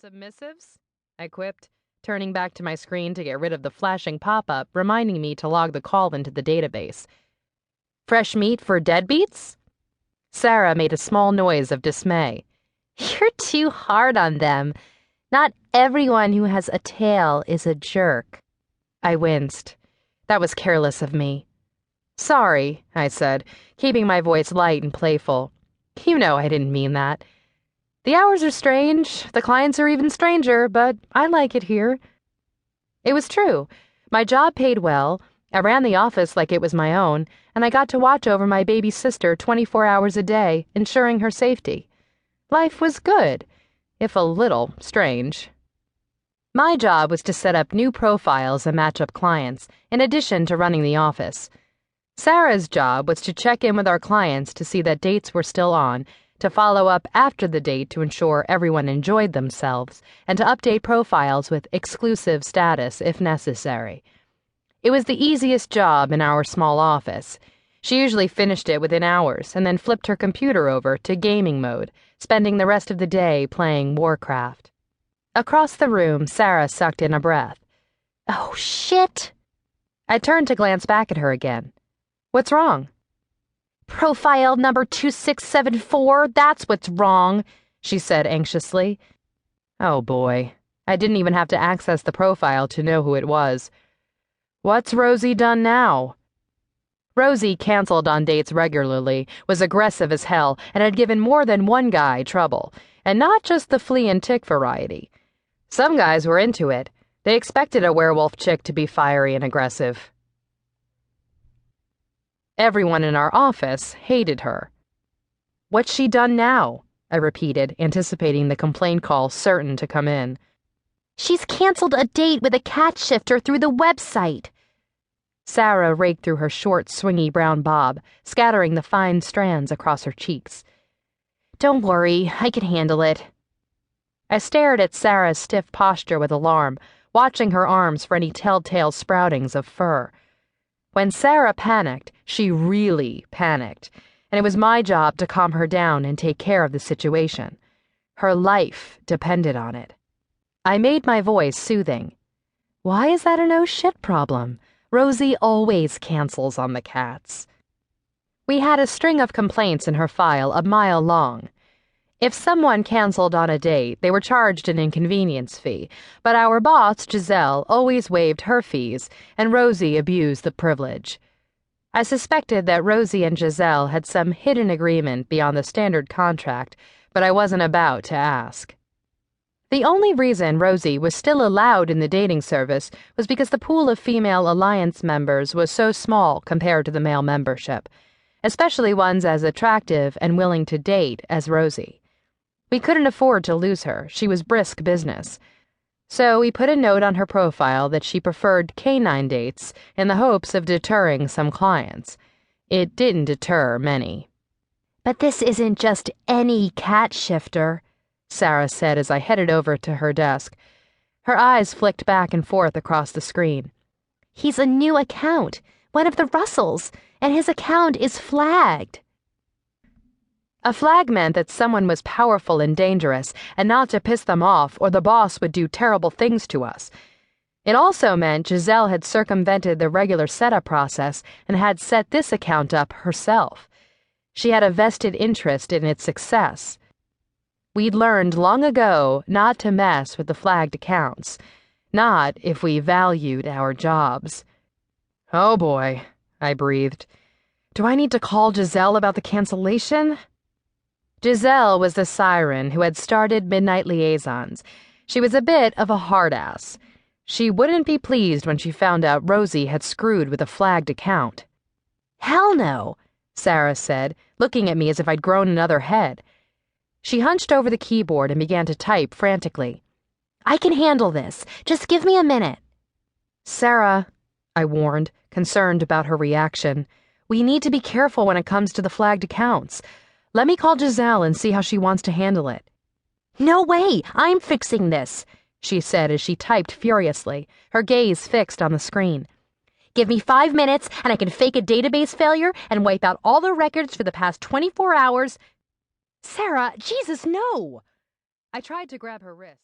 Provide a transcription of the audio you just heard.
Submissives? I quipped, turning back to my screen to get rid of the flashing pop-up reminding me to log the call into the database. Fresh meat for deadbeats? Sarah made a small noise of dismay. You're too hard on them. Not everyone who has a tail is a jerk. I winced. That was careless of me. Sorry, I said, keeping my voice light and playful. You know I didn't mean that. The hours are strange, the clients are even stranger, but I like it here. It was true. My job paid well, I ran the office like it was my own, and I got to watch over my baby sister 24 hours a day, ensuring her safety. Life was good, if a little strange. My job was to set up new profiles and match up clients, in addition to running the office. Sarah's job was to check in with our clients to see that dates were still on, to follow up after the date to ensure everyone enjoyed themselves, and to update profiles with exclusive status if necessary. It was the easiest job in our small office. She usually finished it within hours and then flipped her computer over to gaming mode, spending the rest of the day playing Warcraft. Across the room, Sarah sucked in a breath. Oh, shit! I turned to glance back at her again. What's wrong? Profile number 2674, that's what's wrong, she said anxiously. Oh boy, I didn't even have to access the profile to know who it was. What's Rosie done now? Rosie canceled on dates regularly, was aggressive as hell, and had given more than one guy trouble, and not just the flea and tick variety. Some guys were into it. They expected a werewolf chick to be fiery and aggressive. Everyone in our office hated her. What's she done now? I repeated, anticipating the complaint call certain to come in. She's canceled a date with a cat shifter through the website. Sarah raked through her short, swingy brown bob, scattering the fine strands across her cheeks. Don't worry, I can handle it. I stared at Sarah's stiff posture with alarm, watching her arms for any telltale sproutings of fur. When Sarah panicked, she really panicked, and it was my job to calm her down and take care of the situation. Her life depended on it. I made my voice soothing. Why is that a no shit problem? Rosie always cancels on the cats. We had a string of complaints in her file a mile long. If someone canceled on a date, they were charged an inconvenience fee, but our boss, Giselle, always waived her fees, and Rosie abused the privilege. I suspected that Rosie and Giselle had some hidden agreement beyond the standard contract, but I wasn't about to ask. The only reason Rosie was still allowed in the dating service was because the pool of female alliance members was so small compared to the male membership, especially ones as attractive and willing to date as Rosie. We couldn't afford to lose her. She was brisk business. So we put a note on her profile that she preferred canine dates in the hopes of deterring some clients. It didn't deter many. But this isn't just any cat shifter, Sarah said as I headed over to her desk. Her eyes flicked back and forth across the screen. He's a new account, one of the Russells, and his account is flagged. A flag meant that someone was powerful and dangerous, and not to piss them off or the boss would do terrible things to us. It also meant Giselle had circumvented the regular setup process and had set this account up herself. She had a vested interest in its success. We'd learned long ago not to mess with the flagged accounts, not if we valued our jobs. Oh boy, I breathed. Do I need to call Giselle about the cancellation? Giselle was the siren who had started Midnight Liaisons. She was a bit of a hard-ass. She wouldn't be pleased when she found out Rosie had screwed with a flagged account. Hell no, Sarah said, looking at me as if I'd grown another head. She hunched over the keyboard and began to type frantically. I can handle this. Just give me a minute. Sarah, I warned, concerned about her reaction, we need to be careful when it comes to the flagged accounts. Let me call Giselle and see how she wants to handle it. No way, I'm fixing this, she said as she typed furiously, her gaze fixed on the screen. Give me 5 minutes and I can fake a database failure and wipe out all the records for the past 24 hours. Sarah, Jesus, no! I tried to grab her wrist.